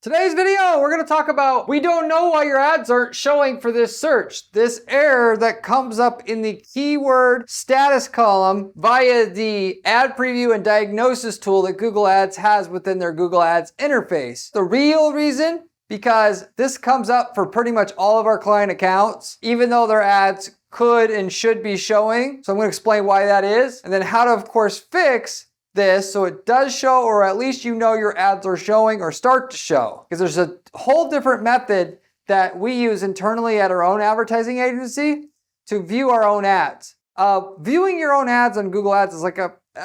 Today's video, we're going to talk about we don't know why your ads aren't showing for this search. This error that comes up in the keyword status column via the ad preview and diagnosis tool that Google Ads has within their Google Ads interface. The real reason, because this comes up for pretty much all of our client accounts, even though their ads could and should be showing. So I'm going to explain why that is, and then how to, of course, fix this so it does show, or at least you know your ads are showing or start to show. Because there's a whole different method that we use internally at our own advertising agency to view our own ads. Viewing your own ads on Google Ads is like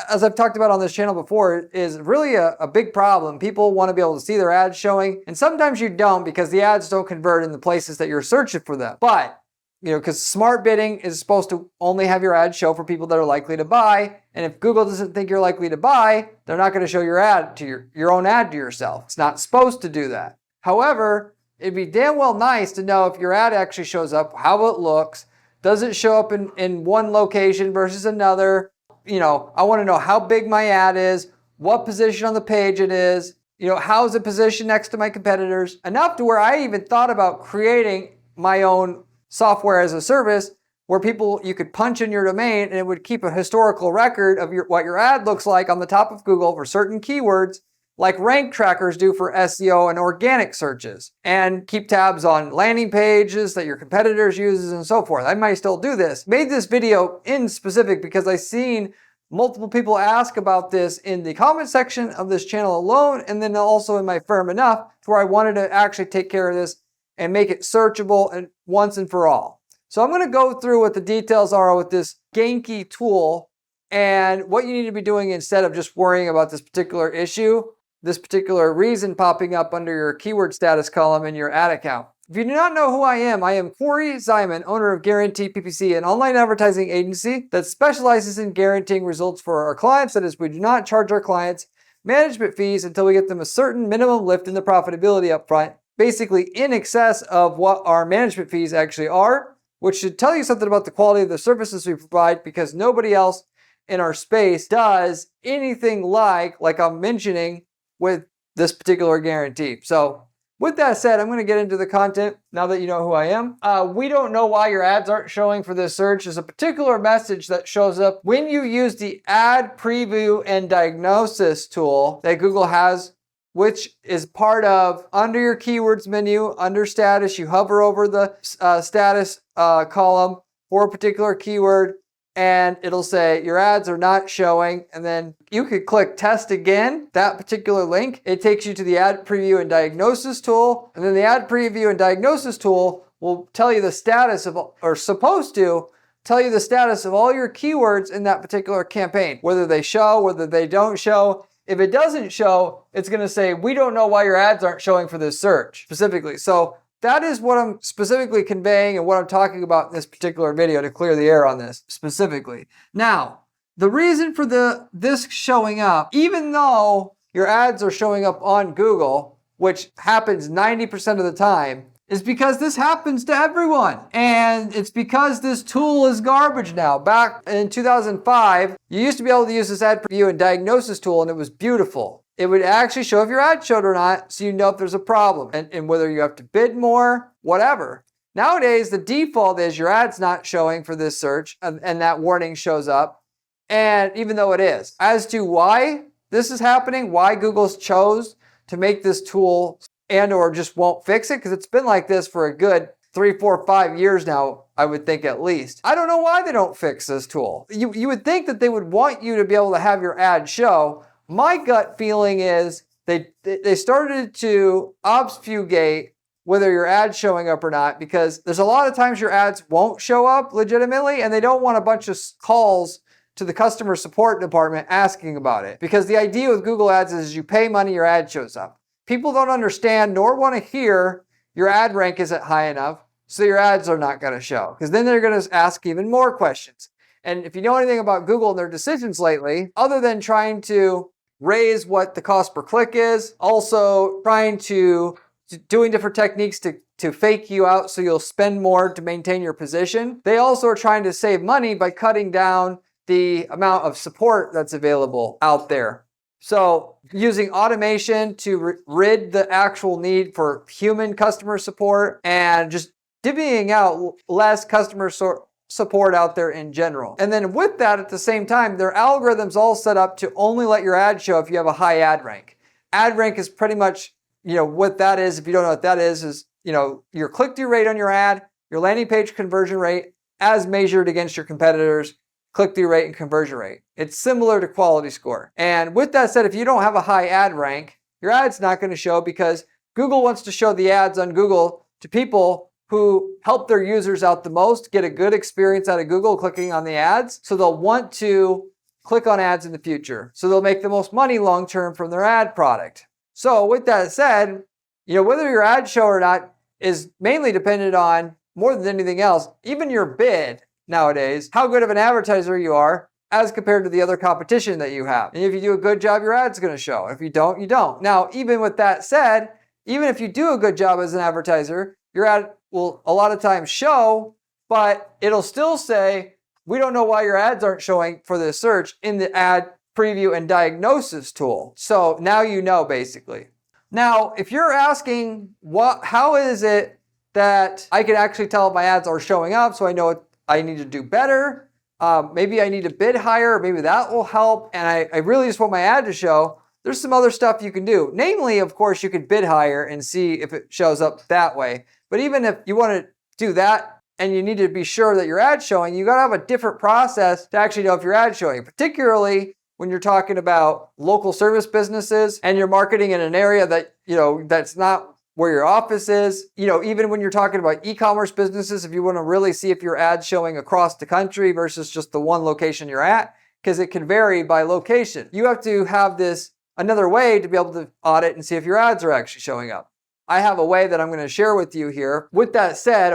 as I've talked about on this channel before, is really a big problem. People want to be able to see their ads showing, and sometimes you don't because the ads don't convert in the places that you're searching for them. But because smart bidding is supposed to only have your ad show for people that are likely to buy. And if Google doesn't think you're likely to buy, they're not going to show your ad to your own ad to yourself. It's not supposed to do that. However, it'd be damn well nice to know if your ad actually shows up, how it looks. Does it show up in one location versus another? I want to know how big my ad is, what position on the page it is, how is it positioned next to my competitors? Enough to where I even thought about creating my own software as a service where you could punch in your domain and it would keep a historical record of what your ad looks like on the top of Google for certain keywords, like rank trackers do for SEO and organic searches, and keep tabs on landing pages that your competitors use and so forth. I might still do this. Made this video in specific because I've seen multiple people ask about this in the comment section of this channel alone, and then also in my firm enough where I wanted to actually take care of this and make it searchable and once and for all. So I'm going to go through what the details are with this Genki tool and what you need to be doing instead of just worrying about this particular issue, this particular reason popping up under your keyword status column in your ad account. If you do not know who I am Corey Simon, owner of Guarantee PPC, an online advertising agency that specializes in guaranteeing results for our clients. That is, we do not charge our clients management fees until we get them a certain minimum lift in the profitability up front, basically in excess of what our management fees actually are, which should tell you something about the quality of the services we provide, because nobody else in our space does anything like I'm mentioning with this particular guarantee. So with that said, I'm going to get into the content now that you know who I am. We don't know why your ads aren't showing for this search. There's a particular message that shows up when you use the ad preview and diagnosis tool that Google has, which is part of under your keywords menu, under status. You hover over the status column for a particular keyword, and it'll say your ads are not showing. And then you could click test again, that particular link. It takes you to the ad preview and diagnosis tool. And then the ad preview and diagnosis tool will tell you the status of, or supposed to tell you the status of all your keywords in that particular campaign, whether they show, whether they don't show. If it doesn't show, it's going to say, we don't know why your ads aren't showing for this search specifically. So that is what I'm specifically conveying and what I'm talking about in this particular video to clear the air on this specifically. Now, the reason for this showing up, even though your ads are showing up on Google, which happens 90% of the time, is because this happens to everyone. And it's because this tool is garbage now. Back in 2005, you used to be able to use this ad preview and diagnosis tool, and it was beautiful. It would actually show if your ad showed or not, so you know if there's a problem and whether you have to bid more, whatever. Nowadays, the default is your ad's not showing for this search, and that warning shows up. And even though it is. As to why this is happening, why Google's chose to make this tool and or just won't fix it, because it's been like this for a good 3, 4, 5 years now, I would think at least. I don't know why they don't fix this tool. You would think that they would want you to be able to have your ad show. My gut feeling is they started to obfuscate whether your ad's showing up or not, because there's a lot of times your ads won't show up legitimately, and they don't want a bunch of calls to the customer support department asking about it. Because the idea with Google Ads is you pay money, your ad shows up. People don't understand nor want to hear your ad rank isn't high enough, so your ads are not going to show, because then they're going to ask even more questions. And if you know anything about Google and their decisions lately, other than trying to raise what the cost per click is, also trying to doing different techniques to fake you out so you'll spend more to maintain your position, they also are trying to save money by cutting down the amount of support that's available out there. So using automation to rid the actual need for human customer support and just divvying out less customer support out there in general. And then with that, at the same time, their algorithm's all set up to only let your ad show if you have a high ad rank. Ad rank is pretty much, what that is. If you don't know what that is, your click-through rate on your ad, your landing page conversion rate as measured against your competitors, click-through rate and conversion rate. It's similar to quality score. And with that said, if you don't have a high ad rank, your ad's not going to show because Google wants to show the ads on Google to people who help their users out the most, get a good experience out of Google clicking on the ads. So they'll want to click on ads in the future. So they'll make the most money long-term from their ad product. So with that said, whether your ads show or not is mainly dependent on, more than anything else, even your bid nowadays, how good of an advertiser you are as compared to the other competition that you have. And if you do a good job, your ad's going to show. If you don't, you don't. Now, even with that said, even if you do a good job as an advertiser, your ad will a lot of times show, but it'll still say, we don't know why your ads aren't showing for this search in the ad preview and diagnosis tool. So now you know, basically. Now, if you're asking, how is it that I can actually tell if my ads are showing up so I know what I need to do better? Maybe I need to bid higher, maybe that will help, and I really just want my ad to show. There's some other stuff you can do. Namely, of course, you could bid higher and see if it shows up that way. But even if you want to do that and you need to be sure that your ad's showing, you got to have a different process to actually know if your ad's showing, particularly when you're talking about local service businesses and you're marketing in an area that, that's not where your office is. Even when you're talking about e-commerce businesses, if you want to really see if your ad's showing across the country versus just the one location you're at, because it can vary by location. You have to have another way to be able to audit and see if your ads are actually showing up. I have a way that I'm going to share with you here. With that said,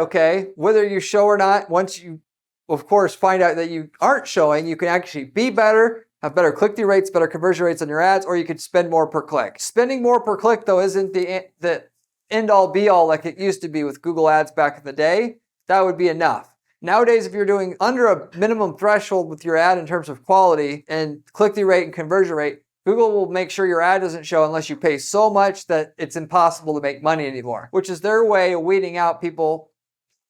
whether you show or not, once you, of course, find out that you aren't showing, you can actually be better, have better click-through rates, better conversion rates on your ads, or you could spend more per click. Spending more per click, though, isn't the end-all, be-all like it used to be with Google Ads back in the day. That would be enough. Nowadays, if you're doing under a minimum threshold with your ad in terms of quality and click-through rate and conversion rate, Google will make sure your ad doesn't show unless you pay so much that it's impossible to make money anymore, which is their way of weeding out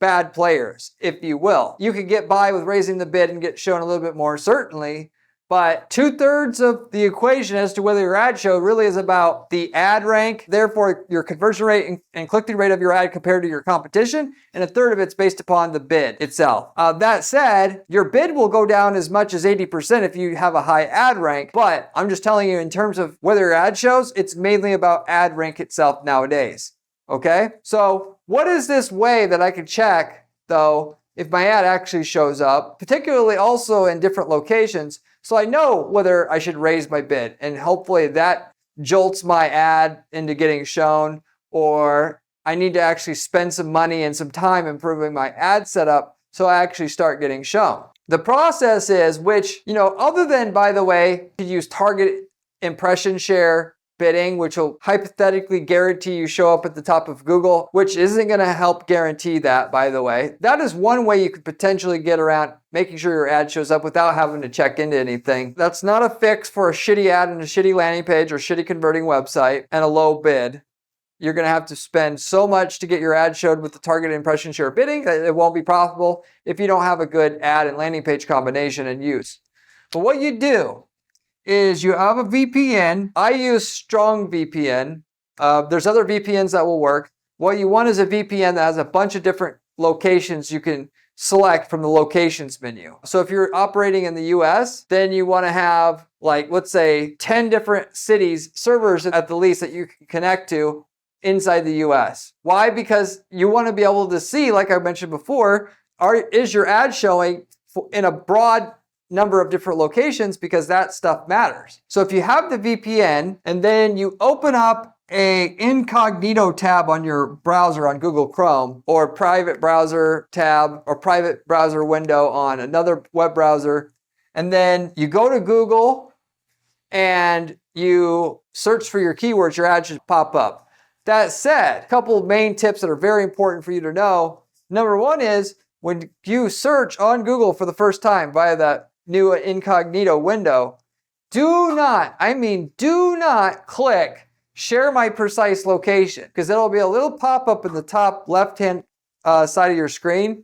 bad players, if you will. You can get by with raising the bid and get shown a little bit more, certainly, but 2/3 of the equation as to whether your ad show really is about the ad rank, therefore your conversion rate and click-through rate of your ad compared to your competition, and 1/3 of it's based upon the bid itself. That said, your bid will go down as much as 80% if you have a high ad rank, but I'm just telling you in terms of whether your ad shows, it's mainly about ad rank itself nowadays. Okay? So what is this way that I can check, though, if my ad actually shows up, particularly also in different locations, so I know whether I should raise my bid, and hopefully that jolts my ad into getting shown, or I need to actually spend some money and some time improving my ad setup so I actually start getting shown. The process is, which, other than, by the way, you use target impression share bidding, which will hypothetically guarantee you show up at the top of Google, which isn't going to help guarantee that, by the way. That is one way you could potentially get around making sure your ad shows up without having to check into anything. That's not a fix for a shitty ad and a shitty landing page or shitty converting website and a low bid. You're going to have to spend so much to get your ad showed with the target impression share bidding that it won't be profitable if you don't have a good ad and landing page combination in use. But what you do is you have a VPN. I use Strong VPN. There's other VPNs that will work. What you want is a VPN that has a bunch of different locations you can select from the locations menu. So if you're operating in the US, then you want to have, let's say 10 different cities, servers at the least that you can connect to inside the US. Why? Because you want to be able to see, like I mentioned before, is your ad showing in a broad number of different locations, because that stuff matters. So if you have the VPN and then you open up a incognito tab on your browser on Google Chrome, or private browser tab or private browser window on another web browser, and then you go to Google and you search for your keywords, your ad should pop up. That said, a couple of main tips that are very important for you to know. Number one is when you search on Google for the first time via that new incognito window, do not, I mean, do not click share my precise location, because there'll be a little pop-up in the top left-hand side of your screen.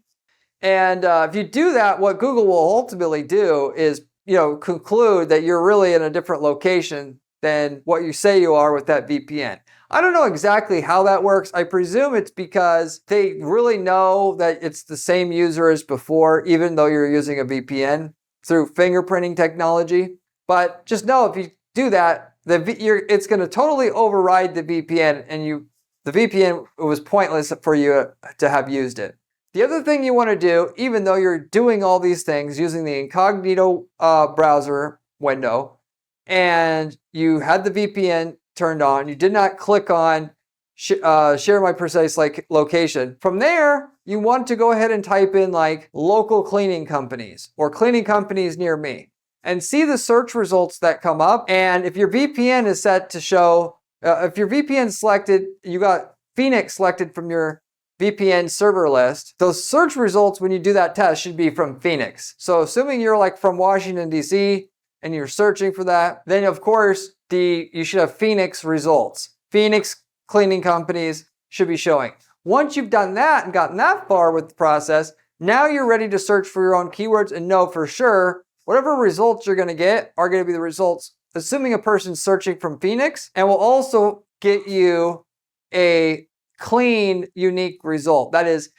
And if you do that, what Google will ultimately do is, conclude that you're really in a different location than what you say you are with that VPN. I don't know exactly how that works. I presume it's because they really know that it's the same user as before, even though you're using a VPN through fingerprinting technology. But just know if you do that, it's going to totally override the VPN, and the VPN was pointless for you to have used it. The other thing you want to do, even though you're doing all these things using the incognito browser window, and you had the VPN turned on, you did not click on share my precise location. From there, you want to go ahead and type in like local cleaning companies or cleaning companies near me, and see the search results that come up. And if your VPN is set to show, if your VPN selected, you got Phoenix selected from your VPN server list, those search results when you do that test should be from Phoenix. So assuming you're like from Washington, D.C. and you're searching for that, then of course you should have Phoenix results. Phoenix cleaning companies should be showing. Once you've done that and gotten that far with the process, now you're ready to search for your own keywords and know for sure whatever results you're going to get are going to be the results, assuming a person's searching from Phoenix, and will also get you a clean, unique result. That is,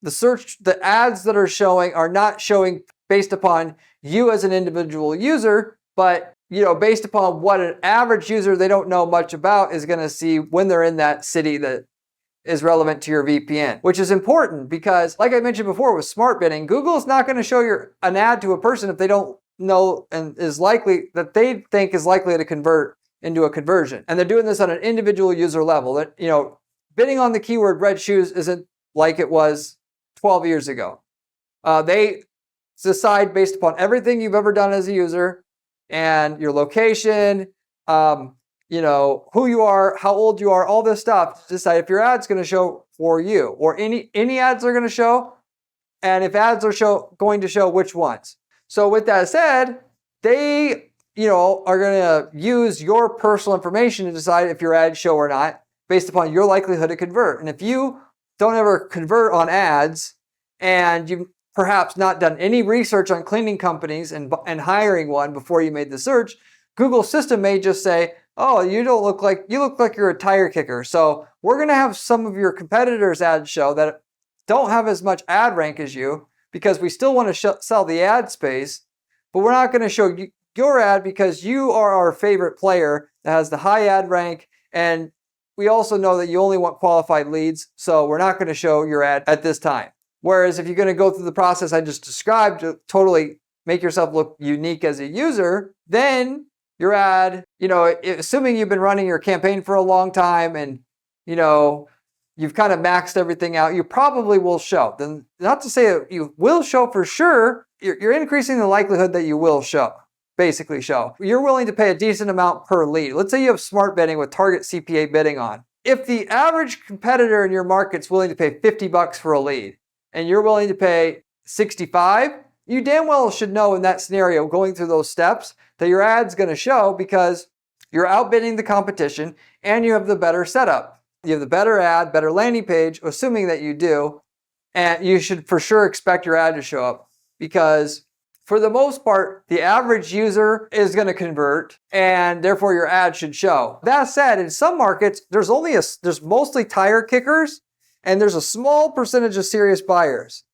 the ads that are showing are not showing based upon you as an individual user, but based upon what an average user they don't know much about is going to see when they're in that city that is relevant to your VPN, which is important because, like I mentioned before with smart bidding, Google is not going to show an ad to a person if they don't know and they think is likely to convert into a conversion. And they're doing this on an individual user level. That bidding on the keyword red shoes isn't like it was 12 years ago. They decide based upon everything you've ever done as a user and your location, who you are, how old you are, all this stuff to decide if your ad's going to show for you, or any ads are going to show, and if ads are going to show, which ones. So with that said, they are going to use your personal information to decide if your ads show or not based upon your likelihood to convert. And if you don't ever convert on ads and you've perhaps not done any research on cleaning companies and hiring one before you made the search, Google's system may just say, oh, you look like you're a tire kicker. So we're going to have some of your competitors' ads show that don't have as much ad rank as you, because we still want to sell the ad space, but we're not going to show your ad because you are our favorite player that has the high ad rank, and we also know that you only want qualified leads, so we're not going to show your ad at this time. Whereas if you're going to go through the process I just described to totally make yourself look unique as a user, then your ad, assuming you've been running your campaign for a long time and, you've kind of maxed everything out, you probably will show. Then, not to say that you will show for sure, you're increasing the likelihood that you will show, basically show. You're willing to pay a decent amount per lead. Let's say you have smart bidding with target CPA bidding on. If the average competitor in your market's willing to pay $50 for a lead, and you're willing to pay $65, you damn well should know in that scenario, going through those steps, that your ad's going to show because you're outbidding the competition and you have the better setup. You have the better ad, better landing page, assuming that you do, and you should for sure expect your ad to show up, because for the most part, the average user is going to convert and therefore your ad should show. That said, in some markets, there's mostly tire kickers and there's a small percentage of serious buyers.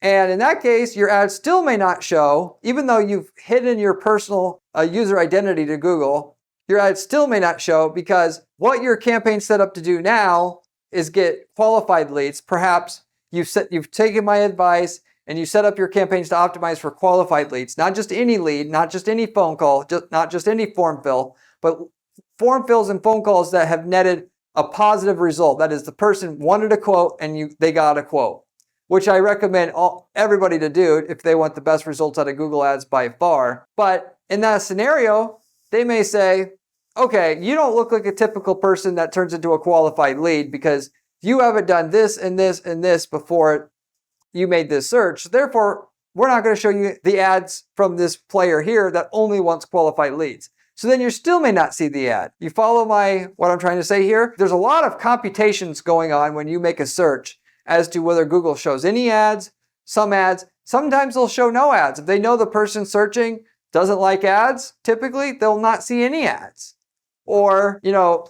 And in that case, your ad still may not show, even though you've hidden your personal user identity to Google. Your ad still may not show because what your campaign's set up to do now is get qualified leads. Perhaps you've taken my advice and you set up your campaigns to optimize for qualified leads, not just any lead, not just any phone call, not just any form fill, but form fills and phone calls that have netted a positive result. That is, the person wanted a quote and they got a quote, which I recommend everybody to do if they want the best results out of Google Ads by far. But in that scenario, they may say, okay, you don't look like a typical person that turns into a qualified lead because you haven't done this and this and this before you made this search. Therefore, we're not going to show you the ads from this player here that only wants qualified leads. So then you still may not see the ad. You follow what I'm trying to say here? There's a lot of computations going on when you make a search as to whether Google shows any ads, some ads. Sometimes they'll show no ads. If they know the person searching doesn't like ads, typically they'll not see any ads. Or,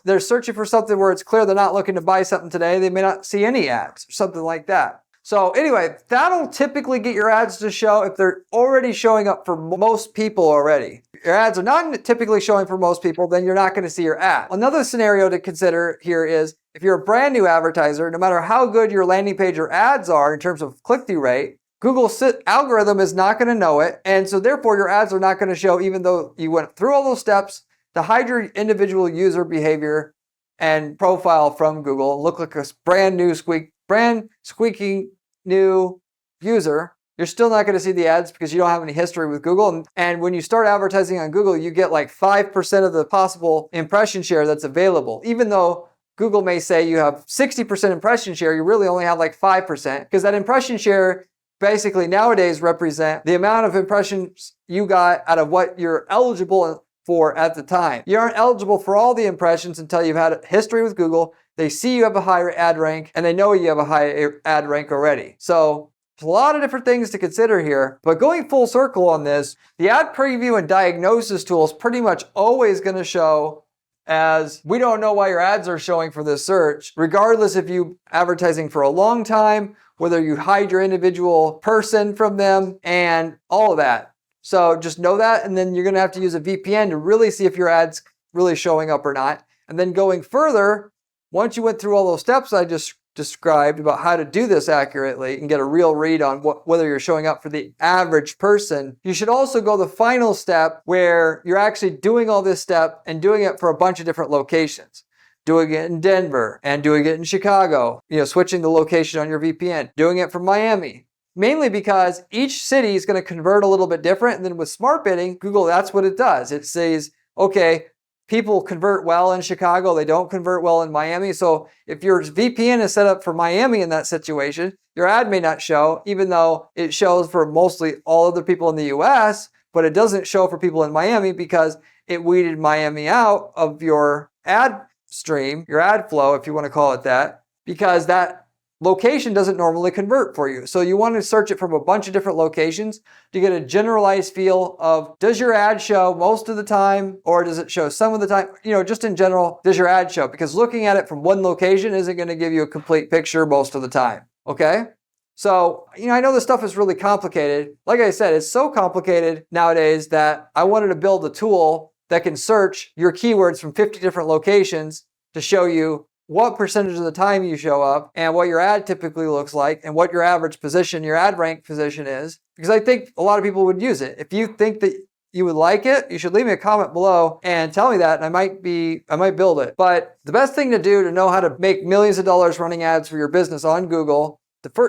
they're searching for something where it's clear they're not looking to buy something today. They may not see any ads or something like that. So anyway, that'll typically get your ads to show if they're already showing up for most people already. If your ads are not typically showing for most people, then you're not going to see your ad. Another scenario to consider here is if you're a brand new advertiser, no matter how good your landing page or ads are in terms of click-through rate, Google's algorithm is not going to know it. And so therefore your ads are not going to show even though you went through all those steps to hide your individual user behavior and profile from Google, look like a brand squeaking new user, you're still not going to see the ads because you don't have any history with Google. And when you start advertising on Google, you get like 5% of the possible impression share that's available. Even though Google may say you have 60% impression share, you really only have like 5% because that impression share basically nowadays represent the amount of impressions you got out of what you're eligible for at the time. You aren't eligible for all the impressions until you've had a history with Google. They see you have a higher ad rank and they know you have a high ad rank already. So there's a lot of different things to consider here, but going full circle on this, the ad preview and diagnosis tool is pretty much always going to show as we don't know why your ads are showing for this search, regardless if you advertising for a long time, whether you hide your individual person from them and all of that. So just know that, and then you're going to have to use a VPN to really see if your ad's really showing up or not. And then going further, once you went through all those steps I just described about how to do this accurately and get a real read on whether you're showing up for the average person, you should also go the final step where you're actually doing all this step and doing it for a bunch of different locations. Doing it in Denver and doing it in Chicago, switching the location on your VPN, doing it from Miami. Mainly because each city is going to convert a little bit different. And then with smart bidding, Google, that's what it does. It says, okay, people convert well in Chicago. They don't convert well in Miami. So if your VPN is set up for Miami in that situation, your ad may not show, even though it shows for mostly all other people in the US, but it doesn't show for people in Miami because it weeded Miami out of your ad stream, your ad flow, if you want to call it that, because that location doesn't normally convert for you. So you want to search it from a bunch of different locations to get a generalized feel of, does your ad show most of the time or does it show some of the time? Just in general, does your ad show? Because looking at it from one location isn't going to give you a complete picture most of the time. Okay? So, I know this stuff is really complicated. Like I said, it's so complicated nowadays that I wanted to build a tool that can search your keywords from 50 different locations to show you what percentage of the time you show up and what your ad typically looks like and what your average position, your ad rank position is. Because I think a lot of people would use it. If you think that you would like it, you should leave me a comment below and tell me that, and I might build it. But the best thing to do to know how to make millions of dollars running ads for your business on Google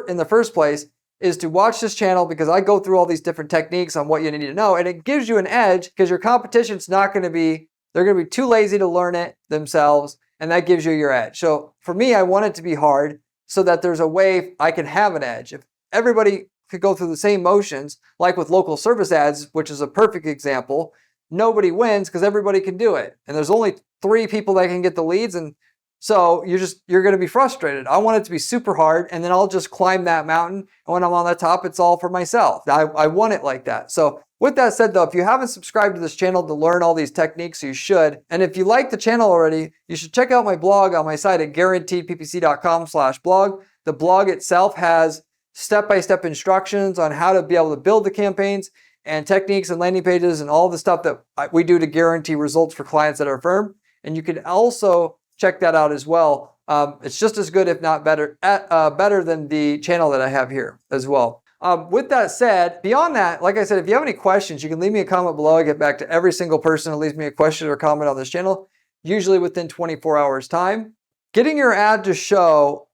in the first place is to watch this channel, because I go through all these different techniques on what you need to know, and it gives you an edge because your competition's not going to be, they're going to be too lazy to learn it themselves. And that gives you your edge. So for me, I want it to be hard so that there's a way I can have an edge. If everybody could go through the same motions, like with local service ads, which is a perfect example, nobody wins because everybody can do it. And there's only 3 people that can get the leads. And so you're going to be frustrated. I want it to be super hard, and then I'll just climb that mountain. And when I'm on the top, it's all for myself. I want it like that. So with that said though, if you haven't subscribed to this channel to learn all these techniques, you should. And if you like the channel already, you should check out my blog on my site at guaranteedppc.com/blog. The blog itself has step-by-step instructions on how to be able to build the campaigns and techniques and landing pages and all the stuff that we do to guarantee results for clients at our firm. And you can also check that out as well. It's just as good, if not better, better than the channel that I have here as well. With that said, beyond that, like I said, if you have any questions, you can leave me a comment below. I get back to every single person who leaves me a question or comment on this channel, usually within 24 hours time. Getting your ad to show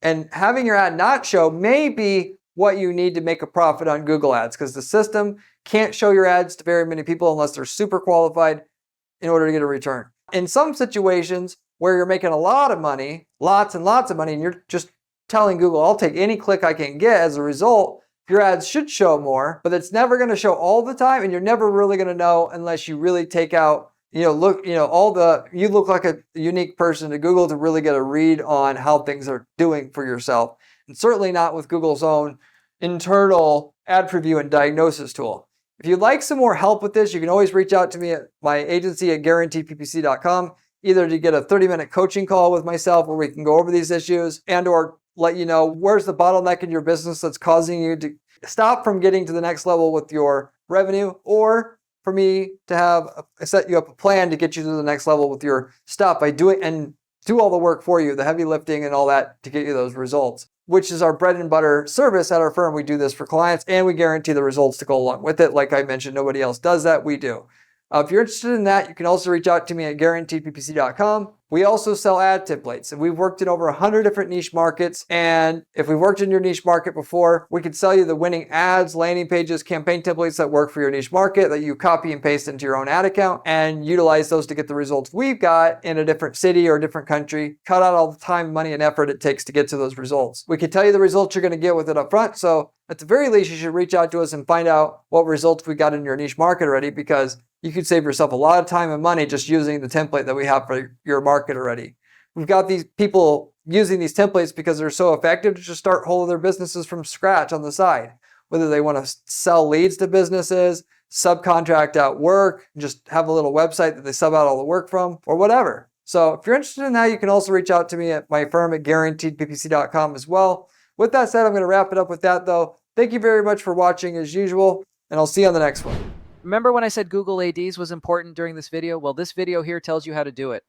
and having your ad not show may be what you need to make a profit on Google Ads, because the system can't show your ads to very many people unless they're super qualified in order to get a return. In some situations where you're making a lot of money, lots and lots of money, and you're just telling Google, I'll take any click I can get as a result, your ads should show more, but it's never going to show all the time, and you're never really going to know unless you really take out, you look like a unique person to Google to really get a read on how things are doing for yourself. And certainly not with Google's own internal ad preview and diagnosis tool. If you'd like some more help with this, you can always reach out to me at my agency at guaranteedppc.com, either to get a 30-minute coaching call with myself where we can go over these issues and or let you know where's the bottleneck in your business that's causing you to stop from getting to the next level with your revenue, or for me to set you up a plan to get you to the next level with your stuff by doing and do all the work for you, the heavy lifting and all that to get you those results, which is our bread and butter service at our firm. We do this for clients and we guarantee the results to go along with it. Like I mentioned, nobody else does that. We do. If you're interested in that, you can also reach out to me at guaranteedppc.com. We also sell ad templates, and we've worked in over 100 different niche markets. And if we've worked in your niche market before, we can sell you the winning ads, landing pages, campaign templates that work for your niche market that you copy and paste into your own ad account and utilize those to get the results we've got in a different city or a different country. Cut out all the time, money, and effort it takes to get to those results. We can tell you the results you're going to get with it up front. So at the very least, you should reach out to us and find out what results we got in your niche market already, because you could save yourself a lot of time and money just using the template that we have for your market already. We've got these people using these templates because they're so effective to just start whole of their businesses from scratch on the side. Whether they want to sell leads to businesses, subcontract out work, just have a little website that they sub out all the work from, or whatever. So if you're interested in that, you can also reach out to me at my firm at guaranteedppc.com as well. With that said, I'm going to wrap it up with that though. Thank you very much for watching as usual, and I'll see you on the next one. Remember when I said Google ADs was important during this video? Well, this video here tells you how to do it.